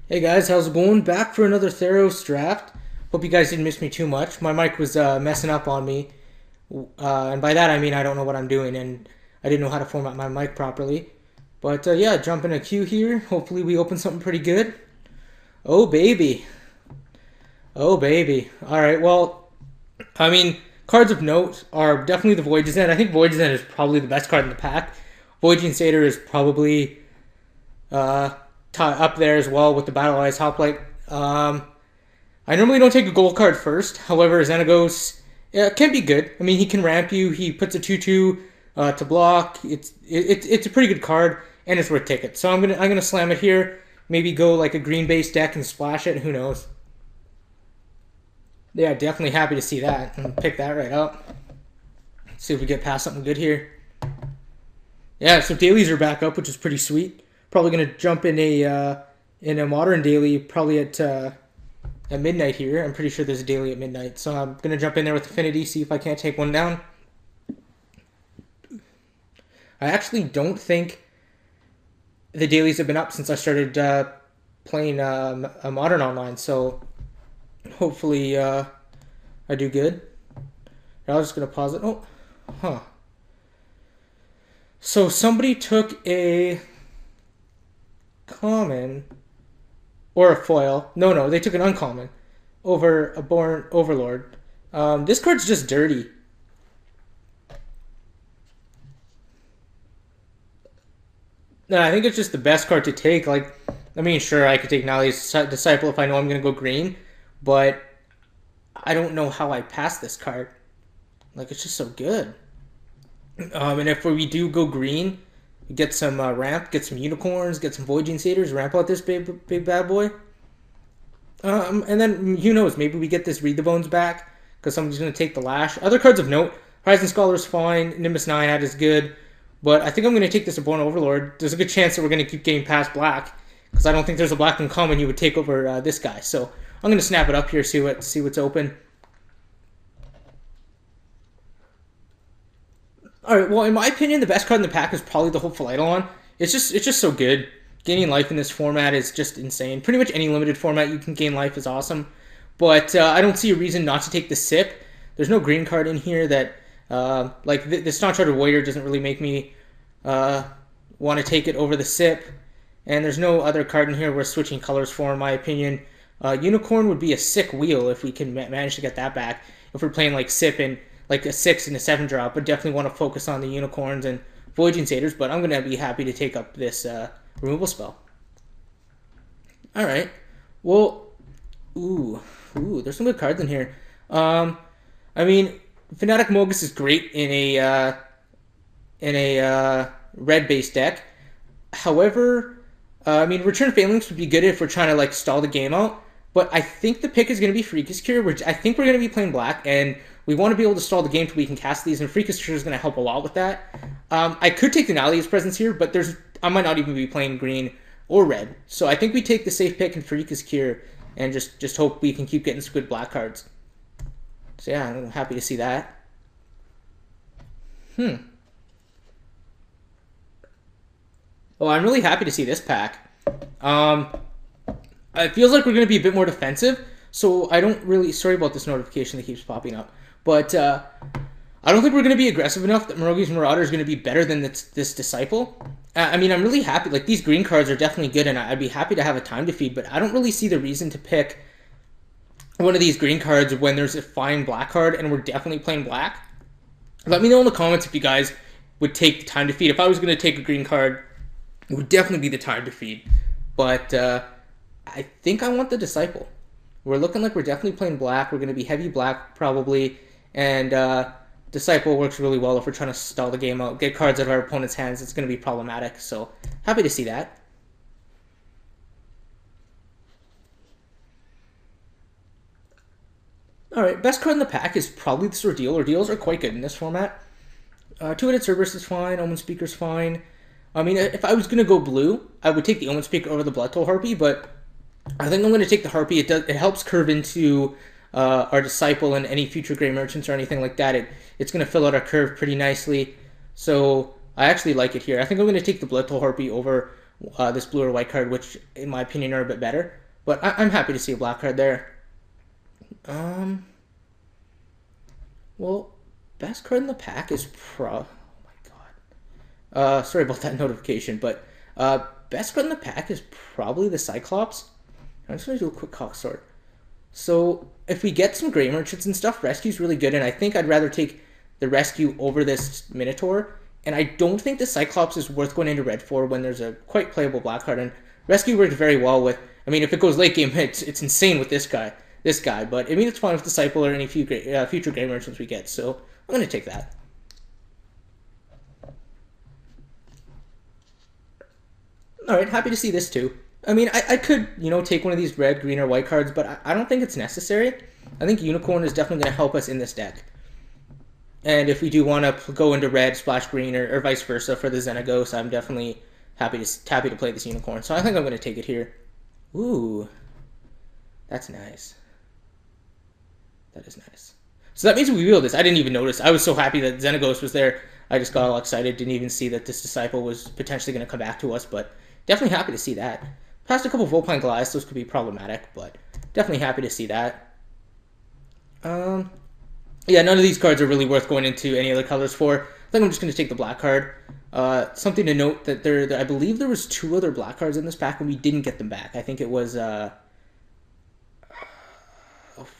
Hey guys, how's it going? Back for another Theros Draft. Hope you guys didn't miss me too much. My mic was messing up on me, and by that I mean I don't know what I'm doing, and I didn't know how to format my mic properly. But yeah, jump in a queue here. Hopefully we open something pretty good. Oh baby, oh baby. All right, well, I mean cards of note are definitely the Voyage's End. I think Voyage's End is probably the best card in the pack. Voyaging Satyr is probably uh, up there as well with the Battle Eyes Hoplite. I normally don't take a gold card first. However, Xenagos can be good. I mean, he can ramp you. He puts a 2/2 to block. It's a pretty good card, and it's worth tickets. So I'm gonna slam it here. Maybe go like a green base deck and splash it. Who knows? Yeah, definitely happy to see that and pick that right up. See if we get past something good here. Yeah, so dailies are back up, which is pretty sweet. Probably gonna jump in a modern daily probably at midnight here. I'm pretty sure there's a daily at midnight, so I'm gonna jump in there with Affinity, see if I can't take one down. I actually don't think the dailies have been up since I started playing a modern online, so hopefully I do good. I was just gonna pause it. Oh, huh. So somebody took a common or a foil. No, they took an uncommon over a Born Overlord. This card's just dirty. No, I think it's just the best card to take. Like, I mean, sure, I could take Nali's Disciple if I know I'm going to go green, but I don't know how I pass this card. Like, it's just so good. And if we do go green, get some ramp, get some unicorns, get some Voyaging Satyrs, ramp out this big bad boy. And then who knows? Maybe we get this Read the Bones back because somebody's going to take the Lash. Other cards of note: Horizon Scholar's fine, Nimbus Naiad is good, but I think I'm going to take this Aborn Overlord. There's a good chance that we're going to keep getting past black because I don't think there's a black uncommon you would take over this guy. So I'm going to snap it up here, see what's open. All right. Well, in my opinion, the best card in the pack is probably the Hopeful Eidolon. It's just so good. Gaining life in this format is just insane. Pretty much any limited format you can gain life is awesome. But I don't see a reason not to take the sip. There's no green card in here that like the Staunch Hearted Warrior doesn't really make me want to take it over the sip. And there's no other card in here worth switching colors for, in my opinion. Unicorn would be a sick wheel if we can manage to get that back. If we're playing like sip and like a 6 and a 7 drop, but definitely want to focus on the unicorns and Voyaging Satyrs. But I'm going to be happy to take up this removal spell. All right. Well, there's some good cards in here. I mean, Fnatic Mogus is great in a red base deck. However, I mean, Return Phalanx would be good if we're trying to like stall the game out. But I think the pick is going to be Freakish Cure, which I think we're going to be playing black, and we want to be able to stall the game till we can cast these, and Freakish Cure is going to help a lot with that. I could take the Nalia's Presence here, but I might not even be playing green or red. So I think we take the safe pick and Freakish Cure, and just hope we can keep getting some good black cards. So yeah, I'm happy to see that. Oh, I'm really happy to see this pack. It feels like we're going to be a bit more defensive, so I don't really... Sorry about this notification that keeps popping up. But I don't think we're going to be aggressive enough that Morogi's Marauder is going to be better than this Disciple. I mean, I'm really happy. Like, these green cards are definitely good, and I'd be happy to have a time defeat, but I don't really see the reason to pick one of these green cards when there's a fine black card, and we're definitely playing black. Let me know in the comments if you guys would take the time defeat. If I was going to take a green card, it would definitely be the time defeat. But I think I want the Disciple. We're looking like we're definitely playing black. We're going to be heavy black probably. And Disciple works really well if we're trying to stall the game out. Get cards out of our opponent's hands. It's going to be problematic. So happy to see that. Alright, best card in the pack is probably the Ordeal. Ordeals are quite good in this format. Two-Headed Cerberus is fine. Omen Speaker's fine. I mean, if I was going to go blue, I would take the Omen Speaker over the Bloodtoll Harpy, but I think I'm going to take the Harpy. It helps curve into our Disciple and any future Grey Merchants or anything like that. It's going to fill out our curve pretty nicely. So I actually like it here. I think I'm going to take the Bloodtoll Harpy over this blue or white card, which in my opinion are a bit better. But I'm happy to see a black card there. Well, best card in the pack is oh my god. Sorry about that notification, but best card in the pack is probably the Cyclops. I'm just gonna do a quick cock sort. So if we get some Grey Merchants and stuff, Rescue's really good, and I think I'd rather take the Rescue over this Minotaur. And I don't think the Cyclops is worth going into red for when there's a quite playable black card. And Rescue worked very well with. I mean, if it goes late game, it's insane with this guy. But I mean, it's fine with Disciple or any future Grey Merchants we get. So I'm gonna take that. All right, happy to see this too. I mean, I could, take one of these red, green, or white cards, but I don't think it's necessary. I think Unicorn is definitely going to help us in this deck. And if we do want to go into red, splash green, or vice versa for the Xenagos, I'm definitely happy to play this Unicorn. So I think I'm going to take it here. Ooh, that's nice. That is nice. So that means we wheeled this. I didn't even notice. I was so happy that Xenagos was there. I just got all excited. Didn't even see that this Disciple was potentially going to come back to us, but definitely happy to see that. Passed a couple Volpine Goliaths. Those could be problematic, but definitely happy to see that. Yeah, none of these cards are really worth going into any other colors for. I think I'm just going to take the black card. Something to note that I believe there was 2 other black cards in this pack and we didn't get them back. I think it was, oh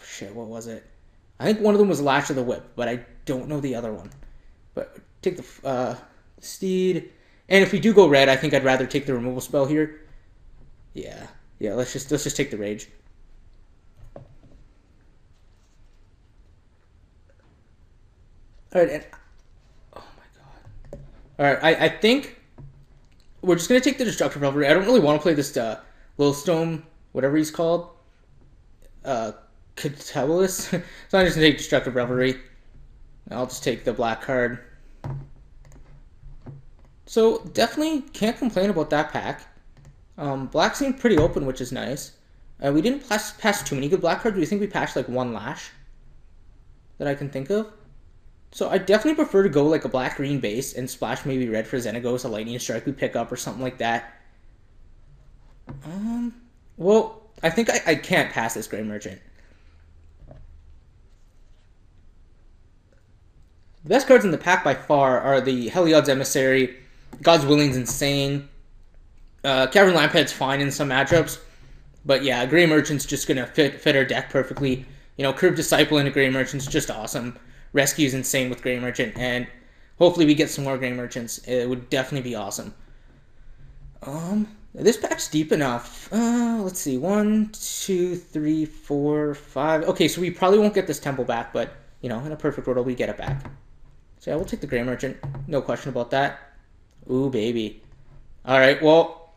shit, what was it? I think one of them was Lash of the Whip, but I don't know the other one. But take the Steed. And if we do go red, I think I'd rather take the removal spell here. Yeah, let's just take the Rage. All right, and oh my god. All right, I think we're just gonna take the Destructive Revelry. I don't really want to play this Lilstone, whatever he's called, Catullus. So I'm just gonna take Destructive Revelry. I'll just take the black card. So definitely can't complain about that pack. Black seemed pretty open, which is nice. We didn't pass too many good black cards. We think we passed like 1 Lash that I can think of. So I definitely prefer to go like a black-green base and splash maybe red for Xenagos, a Lightning Strike we pick up or something like that. Well, I think I can't pass this Grey Merchant. The best cards in the pack by far are the Heliod's Emissary, God's Willing's insane, Cavern Lamphead's fine in some matchups, but yeah, Grey Merchant's just gonna fit our deck perfectly. Curved Disciple into Grey Merchant's just awesome. Rescue's insane with Grey Merchant, and hopefully we get some more Grey Merchants. It would definitely be awesome. This pack's deep enough. Let's see, 1, 2, 3, 4, 5. Okay, so we probably won't get this Temple back, but in a perfect world we get it back. So yeah, we'll take the Grey Merchant. No question about that. Ooh, baby. All right, well,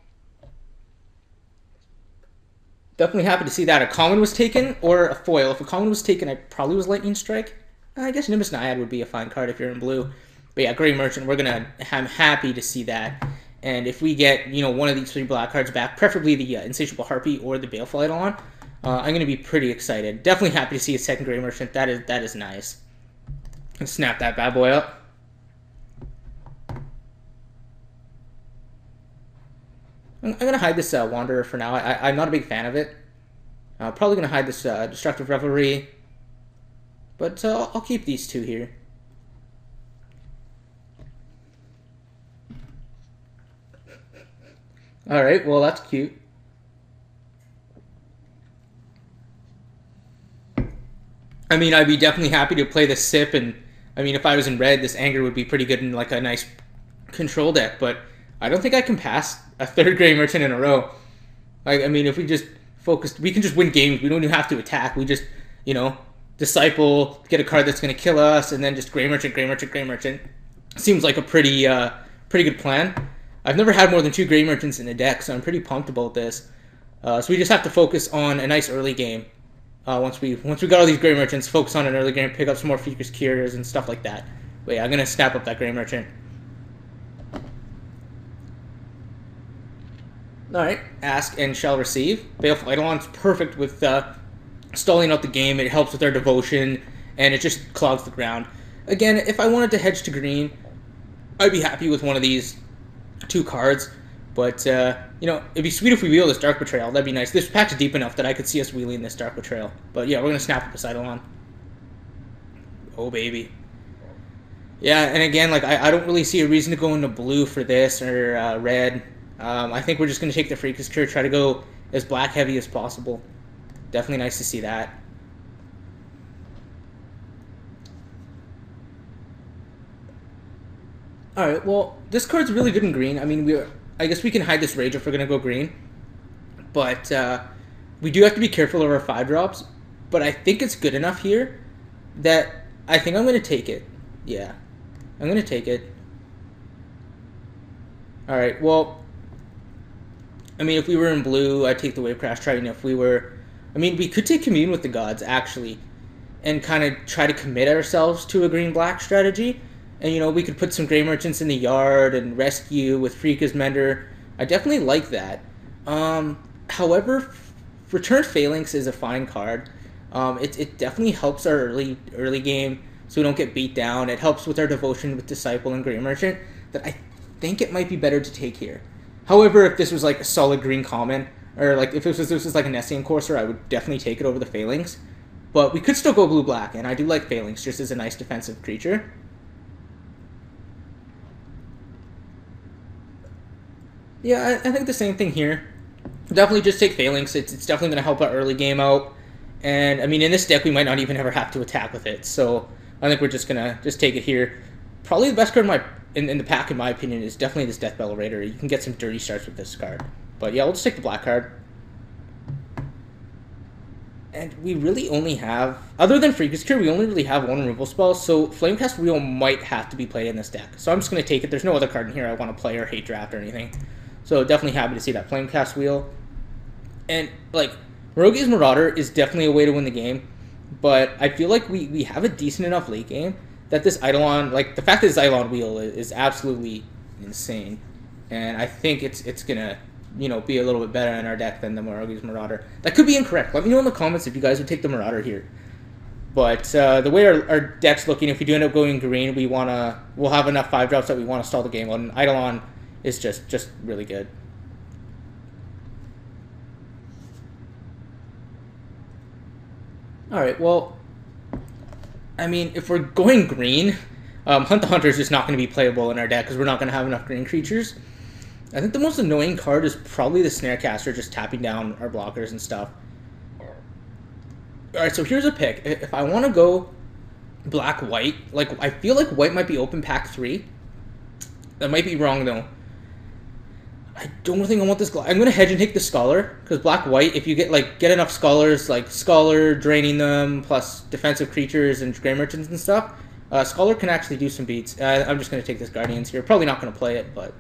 definitely happy to see that a common was taken or a foil. If a common was taken, I probably was Lightning Strike. I guess Nimbus Naiad would be a fine card if you're in blue. But yeah, Grey Merchant, I'm happy to see that. And if we get, one of these 3 black cards back, preferably the Insatiable Harpy or the Baleful Eidolon, I'm going to be pretty excited. Definitely happy to see a second Grey Merchant. That is nice. And snap that bad boy up. I'm going to hide this Wanderer for now. I'm not a big fan of it. Probably going to hide this Destructive Revelry. But I'll keep these 2 here. Alright, well that's cute. I mean, I'd be definitely happy to play the Sip, and I mean, if I was in red, this Anger would be pretty good in like a nice control deck, but I don't think I can pass a 3rd Grey Merchant in a row. I mean, if we just focused, we can just win games. We don't even have to attack. We just, Disciple, get a card that's going to kill us, and then just Grey Merchant, Grey Merchant, Grey Merchant. Seems like a pretty good plan. I've never had more than 2 Grey Merchants in a deck, so I'm pretty pumped about this. So we just have to focus on a nice early game. Once we got all these Grey Merchants, focus on an early game, pick up some more Features Cures and stuff like that. But yeah, I'm going to snap up that Grey Merchant. Alright, ask and shall receive. Baleful Eidolon's perfect with stalling out the game. It helps with our devotion, and it just clogs the ground. Again, if I wanted to hedge to green, I'd be happy with one of these 2 cards. But, you know, it'd be sweet if we wheel this Dark Betrayal. That'd be nice. This pack's deep enough that I could see us wheeling this Dark Betrayal. But, yeah, we're going to snap up the Eidolon. Oh, baby. Yeah, and again, like, I don't really see a reason to go into blue for this or red. I think we're just going to take the Freakish Cure, try to go as black heavy as possible. Definitely nice to see that. Alright, well, this card's really good in green. I mean, I guess we can hide this Rage if we're going to go green. But we do have to be careful of our 5-drops. But I think it's good enough here that I think I'm going to take it. Yeah, I'm going to take it. Alright, well, I mean, if we were in blue, I'd take the Wave Crash Triton. If we were... I mean, we could take Commune with the Gods, actually, and kind of try to commit ourselves to a green-black strategy. And, you know, we could put some Grey Merchants in the yard and rescue with Freaka's Mender. I definitely like that. However, Return Phalanx is a fine card. It definitely helps our early game so we don't get beat down. It helps with our devotion with Disciple and Grey Merchant that I think it might be better to take here. However, if this was like a solid green common, or like if this was like an Nessian Courser, I would definitely take it over the Phalanx. But we could still go blue-black, and I do like Phalanx just as a nice defensive creature. Yeah, I think the same thing here. Definitely just take Phalanx. It's definitely going to help our early game out. And, I mean, in this deck, we might not even ever have to attack with it. So, I think we're just going to just take it here. Probably the best card in the pack, in my opinion, is definitely this Deathbell Raider. You can get some dirty starts with this card. But, yeah, we'll just take the black card. And we really only have... Other than Freakish Cure, we only really have one removal spell. So, Flamecast Wheel might have to be played in this deck. So, I'm just going to take it. There's no other card in here I want to play or hate draft or anything. So definitely happy to see that Flamecast Wheel. And, like, Rogue's Marauder is definitely a way to win the game. But I feel like we have a decent enough late game that this Eidolon, like, the fact that this Eidolon Wheel is absolutely insane. And I think it's going to, you know, be a little bit better in our deck than the Rogue's Marauder. That could be incorrect. Let me know in the comments if you guys would take the Marauder here. But the way our deck's looking, if we do end up going green, we'll have enough 5-drops that we want to stall the game on. Eidolon is just really good. Alright, well, I mean, if we're going green, Hunt the Hunter is just not going to be playable in our deck because we're not going to have enough green creatures. I think the most annoying card is probably the Snarecaster, just tapping down our blockers and stuff. Alright, so here's a pick. If I want to go black-white, like, I feel like white might be open pack 3. That might be wrong, though. I don't think I want this. I'm going to hedge and take the Scholar, because black-white, if you get enough Scholars, like Scholar, draining them, plus defensive creatures and Grey Merchants and stuff, Scholar can actually do some beats. I'm just going to take this Guardians here. Probably not going to play it, but...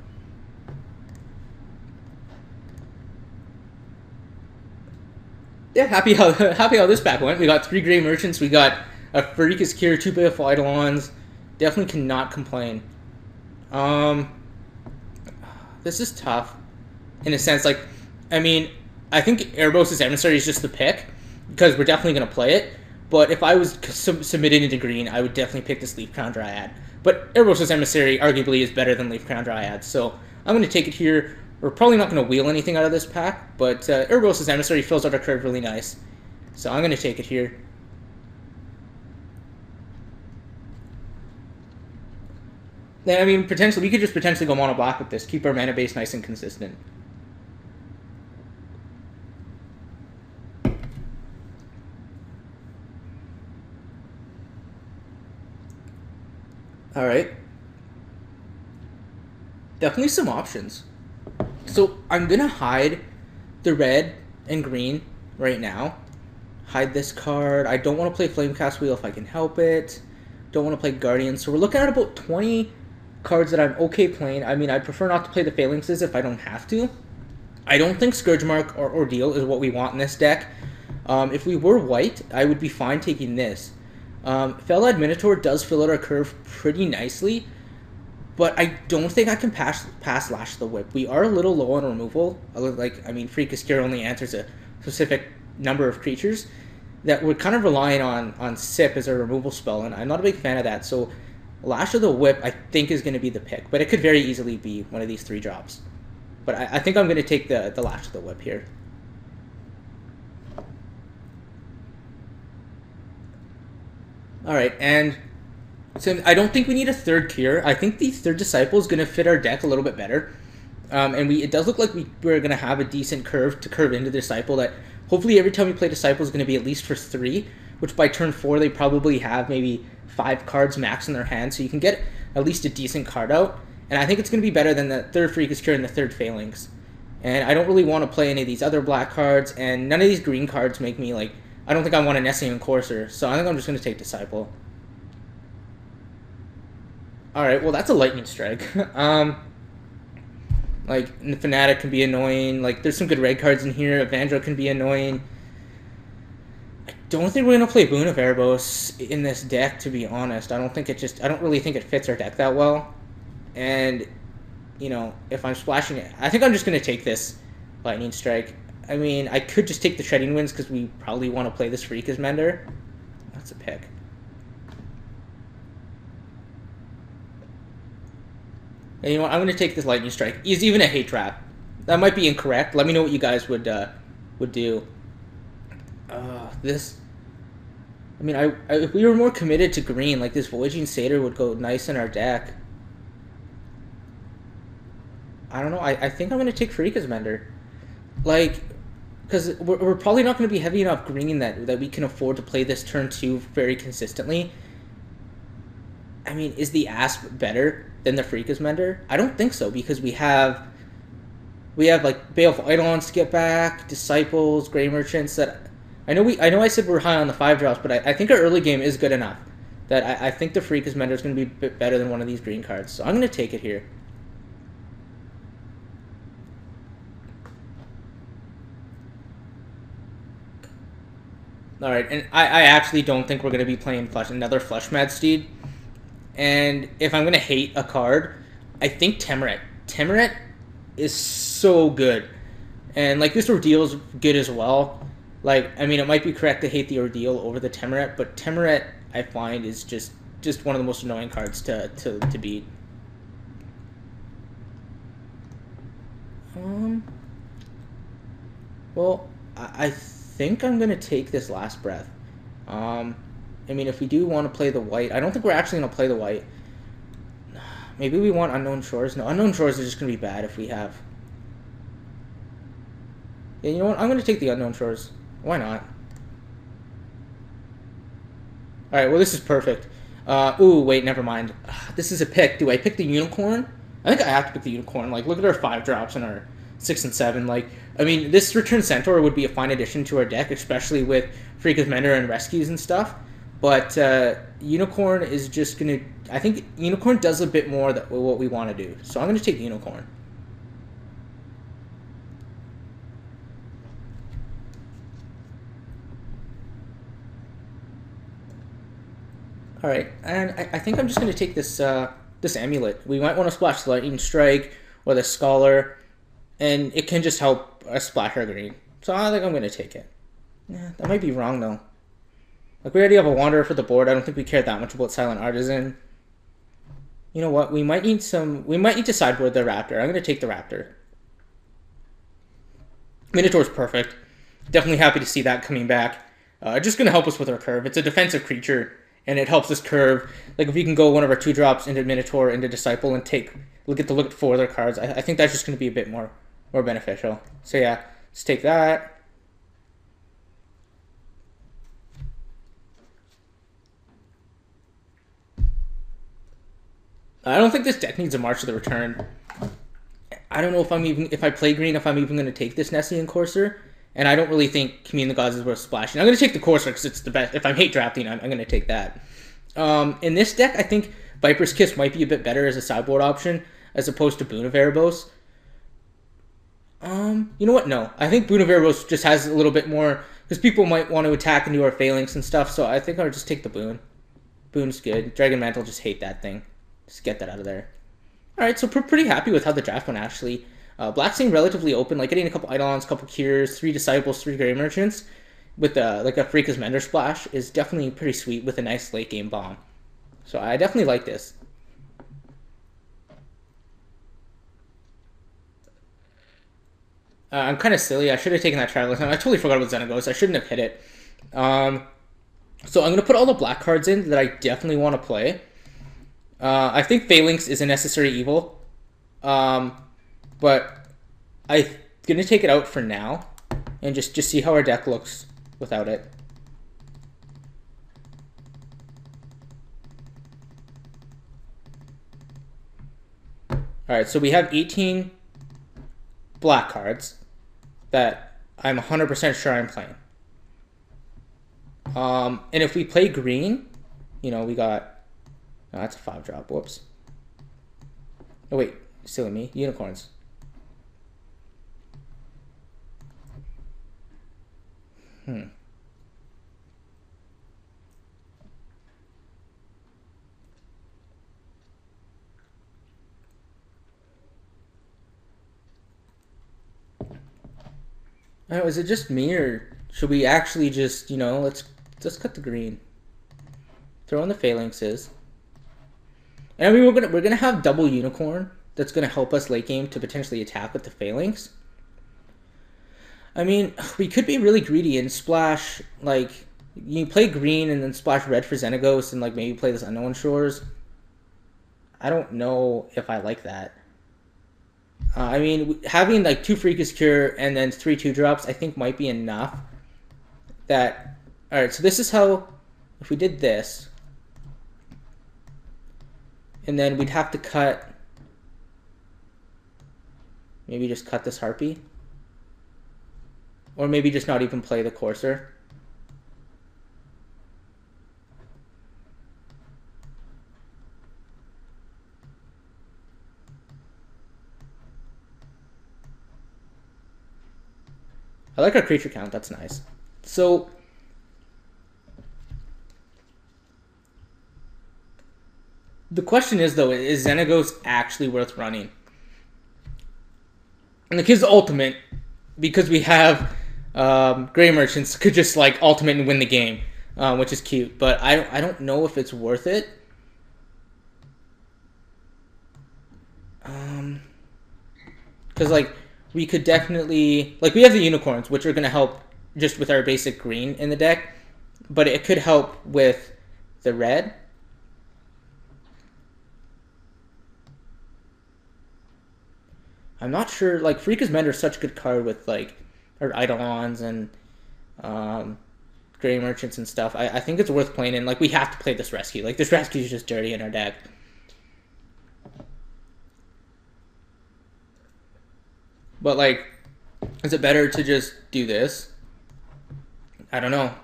Yeah, happy how this pack went. We got 3 Grey Merchants, we got a Freakish Cure, 2 Baleful Eidolons. Definitely cannot complain. This is tough, in a sense. Like, I mean, I think Erebos' Emissary is just the pick, because we're definitely going to play it. But if I was submitted into green, I would definitely pick this Leaf Crown Dryad. But Erebos' Emissary arguably is better than Leaf Crown Dryad, so I'm going to take it here. We're probably not going to wheel anything out of this pack, but Erebos' Emissary fills out our curve really nice. So I'm going to take it here. I mean, potentially, we could just potentially go mono black with this. Keep our mana base nice and consistent. Alright. Definitely some options. So, I'm going to hide the red and green right now. Hide this card. I don't want to play Flamecast Wheel if I can help it. Don't want to play Guardian. So, we're looking at about 20... cards that I'm okay playing. I mean, I'd prefer not to play the Phalanxes if I don't have to. I don't think Scourgemark or Ordeal is what we want in this deck. If we were white, I would be fine taking this. Fell-Eyed Minotaur does fill out our curve pretty nicely, but I don't think I can pass Lash the Whip. We are a little low on removal. I mean, Freakish Cure only answers a specific number of creatures that we're kind of relying on SIP as a removal spell, and I'm not a big fan of that, so Lash of the Whip, I think, is going to be the pick, but it could very easily be one of these 3 drops. But I think I'm going to take the Lash of the Whip here. Alright, and so I don't think we need a third Cure. I think the third Disciple is going to fit our deck a little bit better. And it does look like we're going to have a decent curve to curve into the Disciple that hopefully every time we play Disciple is going to be at least for 3, which by turn 4 they probably have maybe 5 cards max in their hand, so you can get at least a decent card out. And I think it's going to be better than the third Freakish Cure and the third Phalanx. And I don't really want to play any of these other black cards, and none of these green cards make me, like, I don't think I want a Nessian Courser, so I think I'm just going to take Disciple. Alright, well, that's a Lightning Strike. Like, the Fanatic can be annoying. Like, there's some good red cards in here. Evandro can be annoying. I don't think we're going to play Boon of Erebos in this deck, to be honest. I don't really think it fits our deck that well. And, you know, if I'm splashing it, I think I'm just going to take this Lightning Strike. I mean, I could just take the Shredding Winds because we probably want to play this Freakish Mender. That's a pick. And you know what? I'm going to take this Lightning Strike. He's even a Hate Trap. That might be incorrect. Let me know what you guys would do. This... I mean, if we were more committed to green, like this Voyaging Satyr would go nice in our deck. I don't know. I think I'm going to take Freakish Mender. Like, because we're probably not going to be heavy enough green that we can afford to play this turn 2 very consistently. I mean, is the Asp better than the Freakish Mender? I don't think so, because we have like Baleful Eidolons to get back, Disciples, Grey Merchants. That I know I said we're high on the 5 drops, but I think our early game is good enough that I think the Freakish Mender is going to be a bit better than one of these green cards. So I'm going to take it here. Alright, and I actually don't think we're going to be playing another Fleshmad Steed. And if I'm going to hate a card, I think Temerate. Temerate is so good. And, like, this Ordeal is good as well. Like, I mean, it might be correct to hate the Ordeal over the Temerate, but Temerate, I find, is just one of the most annoying cards to beat. Well, I think I'm going to take this Last Breath. I mean, if we do want to play the white, I don't think we're actually going to play the white. Maybe we want Unknown Shores. No, Unknown Shores is just going to be bad if we have. Yeah, you know what? I'm going to take the Unknown Shores. Why not? Alright, well, this is perfect. Ooh, wait, never mind. This is a pick. Do I pick the Unicorn? I think I have to pick the Unicorn. Like, look at our 5 drops and our 6 and 7. Like, I mean, this Return Centaur would be a fine addition to our deck, especially with Freakish Mender and Rescues and stuff. But Unicorn is just going to... I think Unicorn does a bit more than what we want to do. So I'm going to take Unicorn. Alright, and I think I'm just going to take this this Amulet. We might want to splash the Lightning Strike or the Scholar, and it can just help us splash our green. So I think I'm going to take it. Yeah, that might be wrong, though. Like, we already have a Wanderer for the board. I don't think we care that much about Silent Artisan. You know what? We might need to sideboard the Raptor. I'm going to take the Raptor. Minotaur's perfect. Definitely happy to see that coming back. Just going to help us with our curve. It's a defensive creature, and it helps us curve. Like, if we can go one of our 2 drops into Minotaur, into Disciple, and look at 4 other cards, I think that's just going to be a bit more beneficial. So yeah, let's take that. I don't think this deck needs a March of the Return. I don't know if I play green, if I'm even going to take this Nessian Courser. And I don't really think Commune the Gods is worth splashing. I'm going to take the Courser because it's the best. If I'm hate drafting, I'm going to take that. In this deck, I think Viper's Kiss might be a bit better as a sideboard option as opposed to Boon of Erebos. You know what? No. I think Boon of Erebos just has a little bit more... Because people might want to attack into our Phalanx and stuff, so I think I'll just take the Boon. Boon's good. Dragon Mantle, just hate that thing. Just get that out of there. Alright, so pretty happy with how the draft went, actually. Black staying relatively open, like getting a couple Eidolons, couple Cures, 3 Disciples, 3 Grey Merchants, with like a Freakish Mender splash is definitely pretty sweet with a nice late game bomb. So I definitely like this. I'm kind of silly. I should have taken that Traveler. I totally forgot about Xenagos. I shouldn't have hit it. So I'm going to put all the black cards in that I definitely want to play. I think Phalanx is a necessary evil. But I'm going to take it out for now. And just see how our deck looks without it. Alright, so we have 18 black cards that I'm 100% sure I'm playing. And if we play green, you know, we got... Oh, that's a 5-drop. Whoops. Oh, wait. Silly me. Unicorns. Oh, is it just me, or should we actually just, you know, let's cut the green. Throw in the phalanxes. And I mean, we're gonna have double unicorn. That's gonna help us late game to potentially attack with the phalanx. I mean, we could be really greedy and splash, like, you play green and then splash red for Xenagos and, like, maybe play this Unknown Shores. I don't know if I like that. I mean, having, like, 2 Freakish Cure and then 3 2-drops, I think might be enough. That... Alright, so this is how... If we did this... And then we'd have to cut... Maybe just cut this Harpy. Or maybe just not even play the Courser. I like our creature count, that's nice. So... The question is, though, is Xenagos actually worth running? And like his ultimate, because we have Gray Merchants, could just like ultimate and win the game, which is cute. But I don't know if it's worth it. Because like we could definitely like we have the unicorns, which are gonna help just with our basic green in the deck, but it could help with the red. I'm not sure, like, Freaka's Mender is such a good card with, like, our Eidolons and Gray Merchants and stuff. I think it's worth playing, and, like, we have to play this Rescue. Like, this Rescue is just dirty in our deck. But, like, is it better to just do this? I don't know.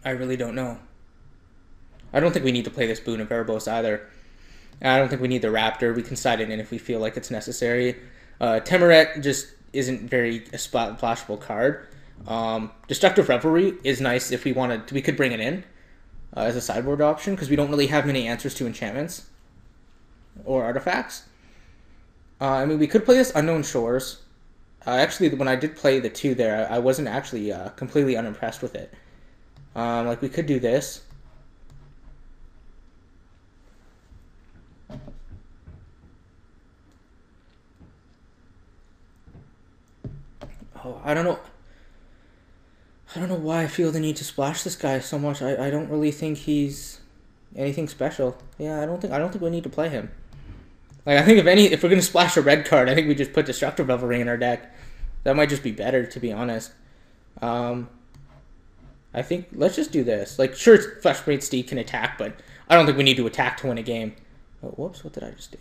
I really don't know. I don't think we need to play this Boon of Erebos either. I don't think we need the Raptor. We can side it in if we feel like it's necessary. Temerret just isn't very a splashable card. Destructive Revelry is nice if we wanted. We could bring it in as a sideboard option because we don't really have many answers to enchantments or artifacts. I mean, we could play this Unknown Shores. Actually, when I did play the 2 there, I wasn't actually completely unimpressed with it. Like, we could do this. Oh, I don't know. I don't know why I feel the need to splash this guy so much. I don't really think he's anything special. Yeah, I don't think we need to play him. Like, I think if we're gonna splash a red card, I think we just put Destructive Revelry in our deck. That might just be better, to be honest. I think let's just do this. Like, sure, Fleshblade Steed can attack, but I don't think we need to attack to win a game. Oh, whoops! What did I just do?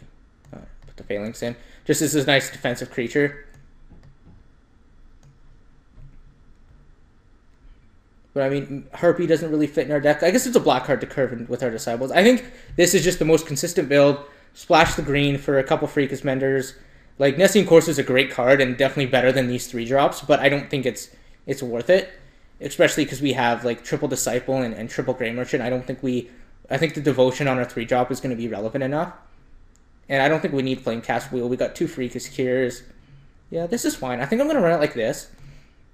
All right, put the Phalanx in. Just as a nice defensive creature. But I mean, Harpy doesn't really fit in our deck. I guess it's a black card to curve with our Disciples. I think this is just the most consistent build. Splash the green for a couple Freakus Menders. Like, Nessian Course is a great card and definitely better than these 3-drops, but I don't think it's worth it. Especially because we have, like, triple Disciple and triple Gray Merchant. I think the Devotion on our 3-drop is going to be relevant enough. And I don't think we need Flamecast Wheel. We got 2 Freakus Cures. Yeah, this is fine. I think I'm going to run it like this.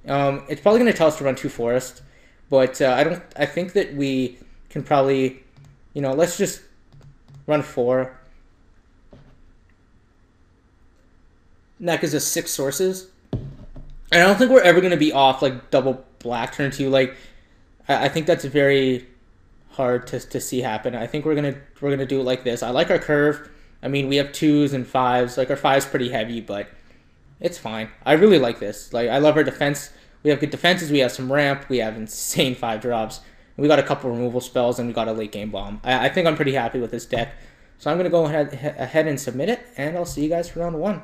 It's probably going to tell us to run 2 Forest. But I think that we can probably, you know, let's just run 4. And that gives us 6 sources. And I don't think we're ever going to be off like double black turn 2. Like I think that's very hard to see happen. I think we're gonna do it like this. I like our curve. I mean, we have 2s and 5s. Like our 5's pretty heavy, but it's fine. I really like this. Like I love our defense. We have good defenses. We have some ramp. We have insane 5 drops. We got a couple removal spells, and we got a late game bomb. I think I'm pretty happy with this deck. So I'm gonna go ahead and submit it, and I'll see you guys for round 1.